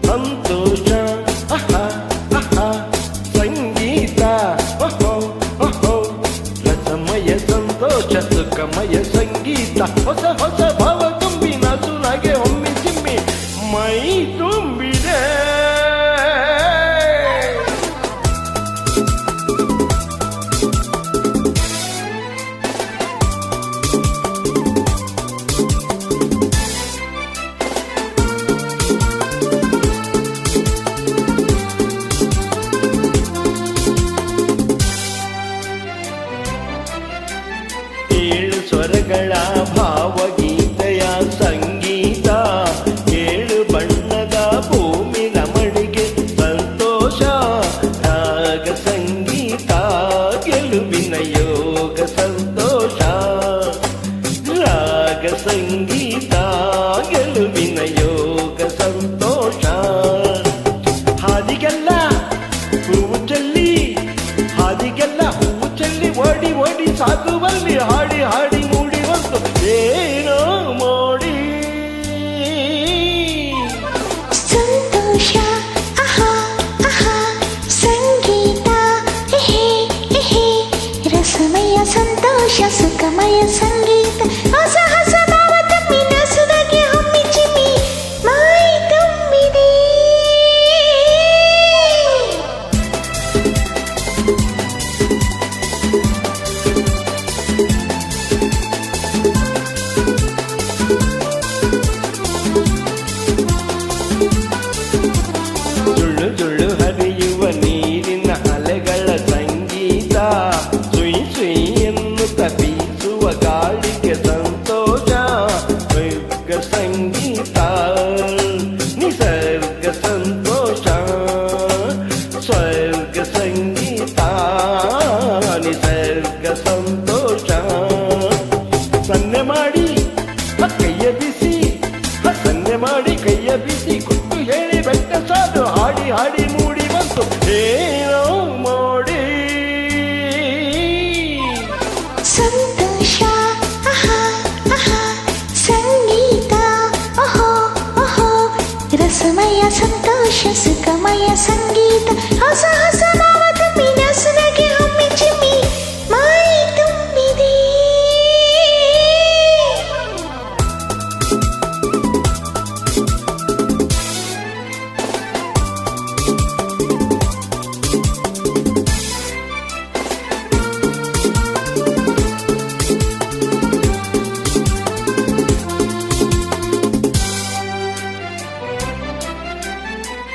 ಸಂತೋಷ ಸಂಗೀತ ರಸಮಯ ಸಂತೋಷ ಸುಖಮಯ ಸಂಗೀತ ಹೊಸ ಹೊಸ ಭಾವ ತುಂಬಿ ನಸುನಗೆ ಒಮ್ಮೆ ಚಿಮ್ಮಿ ಮೈ ತುಂಬಿದೆ. ಏಳು ಸ್ವರಗಳ ಭಾವಗೀತೆಯ ಸಂಗೀತ, ಏಳು ಬಣ್ಣದ ಭೂಮಿ ನಮಣಿಗೆ ಸಂತೋಷ. ರಾಗ ಸಂಗೀತ ಗೆಲುವಿನ ಯೋಗ ಸಂತೋಷ. ರಾಗ ಸಂಗೀತ ಗೆಲುವಿನ ಯೋಗ ಸಂತೋಷ. ಹಾದಿಗೆಲ್ಲ ಹೂವು ಚೆಲ್ಲಿ, ಹಾದಿಗೆಲ್ಲ ಹೂವು ಚೆಲ್ಲಿ ಓಡಿ ಓಡಿ ಸಾಗುವಲ್ಲಿ ಹಾಡಿ ಹಾಡಿ ಮೂಡಿ ಬಂತು ಏನೋ ಮೋಡಿ. ಸಂತೋಷ ಸಂಗೀತ ರಸಮಯ ಸಂತೋಷ ಸುಖಮಯ ಸಂಗೀತ ಹೊಸ ಹೊಸ ಭಾವ ತಮ್ಮಿ ನಸುನಗೆ ಒಮ್ಮೆ ಚಿಮ್ಮಿ ಮೈ ತುಂಬಿದೆ. ಜುಳ್ಳು ಜುಳ್ಳು ಹರಿಯುವ ನೀರಿನ ಅಲೆಗಳ ಸಂಗೀತ, ಸುಯಿ ಸುಯಿ ಎನ್ನುತ್ತ ಬೀಸುವ ಗಾಳಿಗೆ ಸಂತೋಷ. ಸ್ವರ್ಗ ಸಂಗೀತ ನಿಸರ್ಗ ಸಂತೋಷ. ಸ್ವರ್ಗ ಸಂಗೀತ ನಿಸರ್ಗ ಸಂತೋಷ. ಸನ್ನೆ ಮಾಡಿ ಕೈಯ ಬಿಸಿ, ಸನ್ನೆ ಮಾಡಿ ಕೈಯ ಬಿಸಿ ಕುಟ್ಟು ಹೇಳಿ ಬೆಟ್ಟ ಸಾಲು ಹಾಡಿ ಹಾಡಿ ಮೂಡಿ ಬಂತು ಏನೋ ಮೋಡಿ. ಸಂತೋಷ ಸಂಗೀತ ರಸಮಯ ಸಂತೋಷ ಸುಖಮಯ ಸಂಗೀತ ಹೊಸ ಹೊಸ ಭಾವ ತುಂಬಿ ನಸುನಗೆ ಒಮ್ಮೆ ಚಿಮ್ಮಿ ಮೈ ತುಂಬಿದೆ.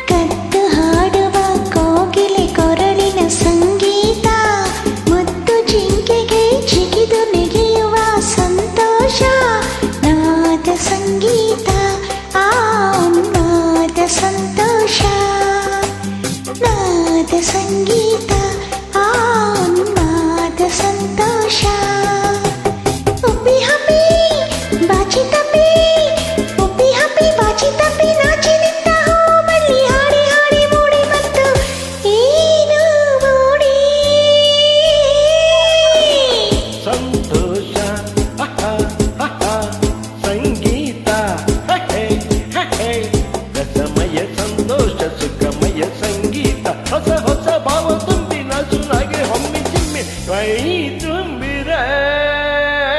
ಕದ್ದು ಹಾಡುವ ಕೋಗಿಲೆ ಕೊರಳಿನ ಸಂಗೀತ, ಮುದ್ದು ಜಿಂಕೆಗೆ ಜಿಗಿದು ನೆಗೆಯುವ ಸಂತೋಷ. ನಾದ ಸಂಗೀತ ನಾದ ಸಂತೋಷ. ನಾದ ಸಂಗೀತ ನಾದ ಸಂತೋಷ. ಉಪ್ಪಿ ಹಪ್ಪಿ ಬಾಚಿ ತಪ್ಪಿ, ಉಪ್ಪಿ ಹಪ್ಪಿ ಬಾಚಿ ತಪ್ಪಿ ನಾಚಿ ನಿಂತ ಹೋಮಲ್ಲಿ ಹಾಡಿ ಹಾಡಿ ಮೂಡಿ ಬಂತು ಏನು ಮೂಡಿ. ಸಂತೋಷ ಸಂಗೀತ ರಸಮಯ ಸಂತೋಷ ಸುಖಮಯ ಸಂಗೀತ ಹೊಸ ಹೊಸ ಭಾವ ತುಂಬಿ ನಸುನಗೆ ಒಮ್ಮೆ ಚಿಮ್ಮಿ ಕೈ ತುಂಬಿರೆ.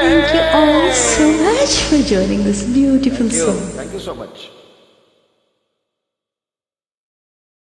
Thank you all so much for joining this beautiful song. Thank you so much.